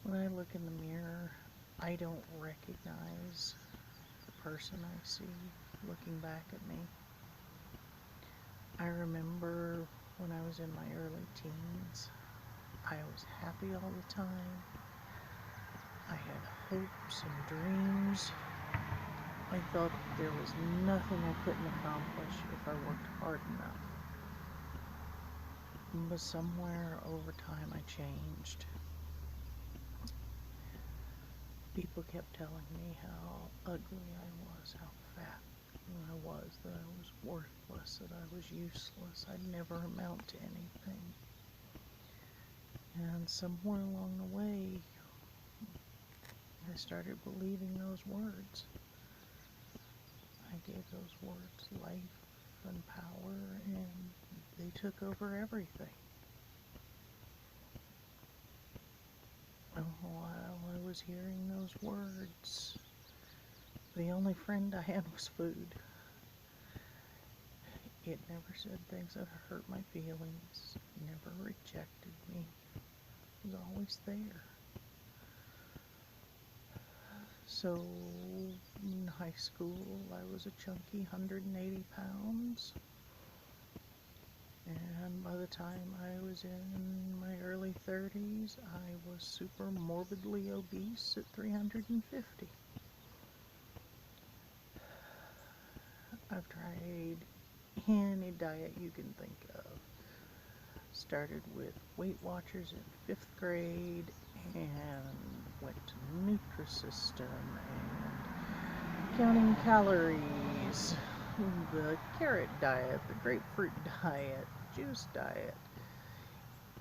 When I look in the mirror, I don't recognize the person I see looking back at me. I remember when I was in my early teens, I was happy all the time. I had hopes and dreams. I thought there was nothing I couldn't accomplish if I worked hard enough. But somewhere over time I changed. People kept telling me how ugly I was, how fat I was, that I was worthless, that I was useless, I'd never amount to anything. And somewhere along the way, I started believing those words. I gave those words life and power, and they took over everything. And while I was hearing those words, the only friend I had was food. It never said things that hurt my feelings, never rejected me. It was always there. So in high school, I was a chunky 180 pounds. And by the time I was in my early 30s, I was super morbidly obese at 350. I've tried any diet you can think of. Started with Weight Watchers in 5th grade and went to Nutrisystem and counting calories, the carrot diet, the grapefruit diet, juice diet.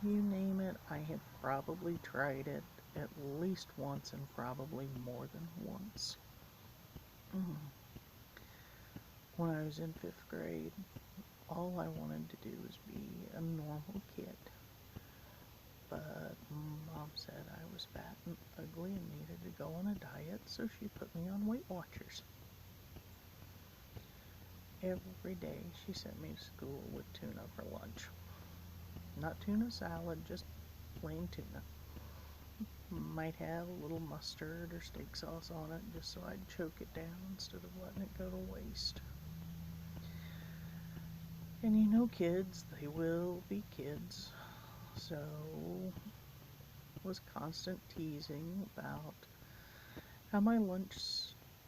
You name it, I had probably tried it at least once and probably more than once. When I was in 5th grade, all I wanted to do was be a normal kid. But Mom said I was fat and ugly and needed to go on a diet, so she put me on Weight Watchers. Every day she sent me to school with tuna for lunch. Not tuna salad, just plain tuna. Might have a little mustard or steak sauce on it just so I'd choke it down instead of letting it go to waste. And you know kids, they will be kids. So was constant teasing about how my lunch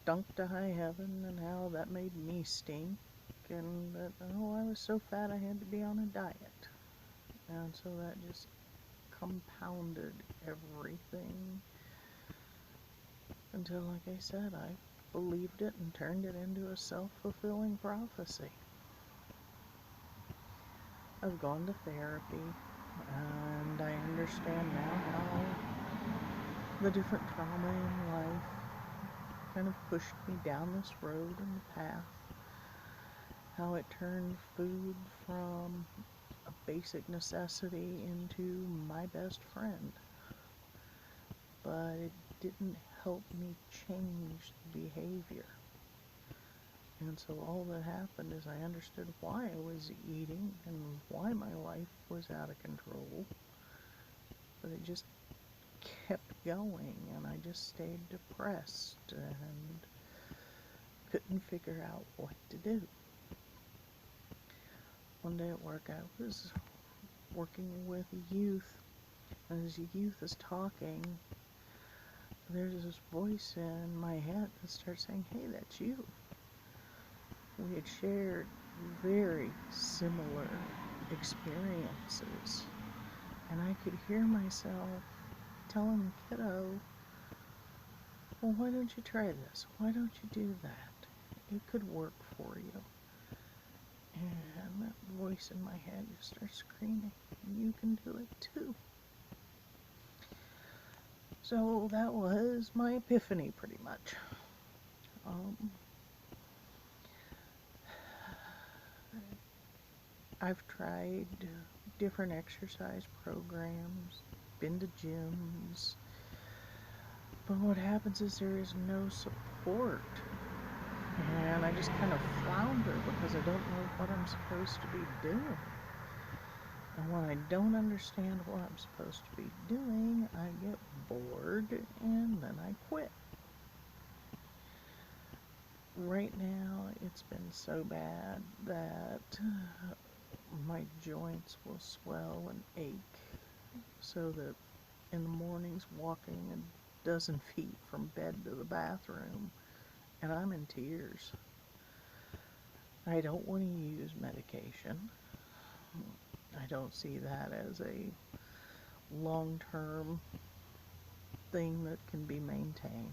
stunk to high heaven and how that made me stink and that, oh, I was so fat I had to be on a diet. And so that just compounded everything until, like I said, I believed it and turned it into a self-fulfilling prophecy. I've gone to therapy, and I understand now how the different trauma in life kind of pushed me down this road and the path, how it turned food from a basic necessity into my best friend. But it didn't help me change the behavior. And so all that happened is I understood why I was eating and why my life was out of control. But it just kept going, and I just stayed depressed and couldn't figure out what to do. One day at work, I was working with youth, and as the youth is talking, there's this voice in my head that starts saying, "Hey, that's you." We had shared very similar experiences, and I could hear myself telling the kiddo, "Well, why don't you try this? Why don't you do that? It could work for you." And that voice in my head just starts screaming, "You can do it too." So that was my epiphany, pretty much. I've tried different exercise programs, been to gyms, but what happens is there is no support, and I just kind of flounder because I don't know what I'm supposed to be doing. And when I don't understand what I'm supposed to be doing, I get bored right now it's been so bad that my joints will swell and ache, so that in the mornings walking a dozen feet from bed to the bathroom, and I'm in tears. I don't want to use medication. I don't see that as a long-term thing that can be maintained.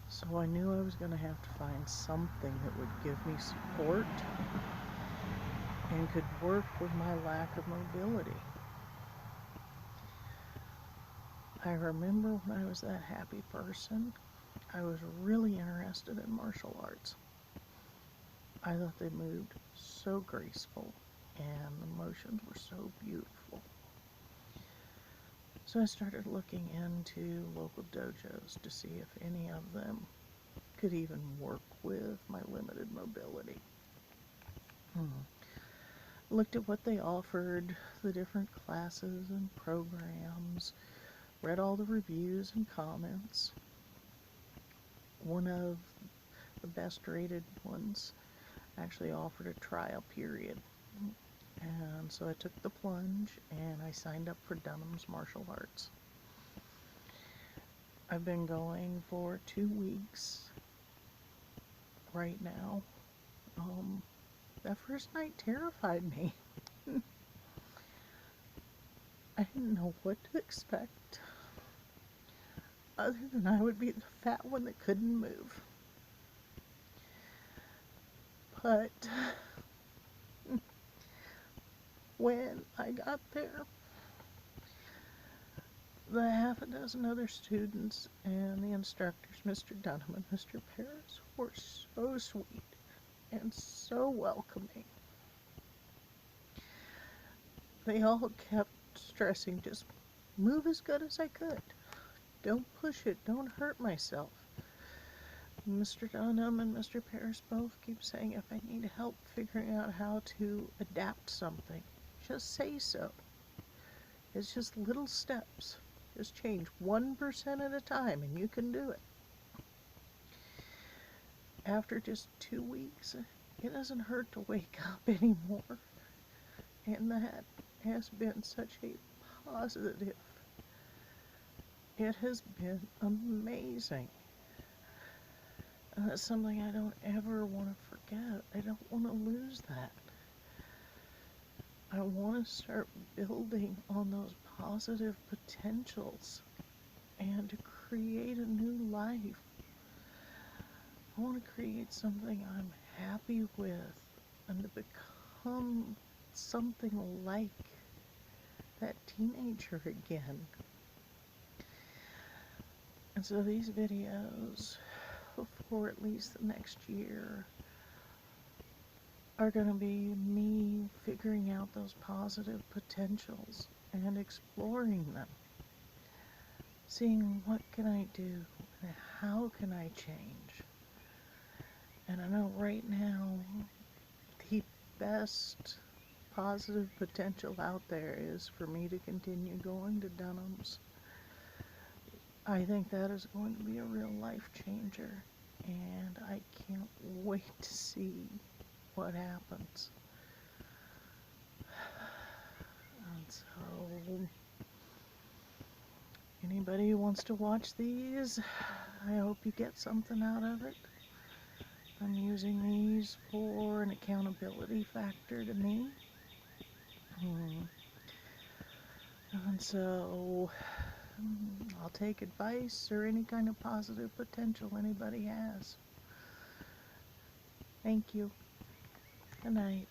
So I knew I was going to have to find something that would give me support and could work with my lack of mobility. I remember when I was that happy person, I was really interested in martial arts. I thought they moved so graceful and the motions were so beautiful. So I started looking into local dojos to see if any of them could even work with my limited mobility. Looked at what they offered, the different classes and programs, read all the reviews and comments. One of the best rated ones actually offered a trial period. And so I took the plunge and I signed up for Dunham's Martial Arts. I've been going for 2 weeks right now. That first night terrified me. I didn't know what to expect, other than I would be the fat one that couldn't move. But when I got there, the half a dozen other students and the instructors, Mr. Dunham and Mr. Paris, were so sweet and so welcoming. They all kept stressing, just move as good as I could. Don't push it, don't hurt myself. Mr. Dunham and Mr. Paris both keep saying if I need help figuring out how to adapt something, just say so. It's just little steps. Just change 1% at a time and you can do it. After just 2 weeks, it doesn't hurt to wake up anymore. And that has been such a positive. It has been amazing. And that's something I don't ever want to forget. I don't want to lose that. I want to start building on those positive potentials and to create a new life. I want to create something I'm happy with and to become something like that teenager again. And so these videos, for at least the next year, are going to be me figuring out those positive potentials and exploring them. Seeing what can I do and how can I change. And I know right now the best positive potential out there is for me to continue going to Dunham's. I think that is going to be a real life changer, and I can't wait to see what happens. And so, anybody who wants to watch these, I hope you get something out of it. I'm using these for an accountability factor to me. And so, I'll take advice or any kind of positive potential anybody has. Thank you. Good night.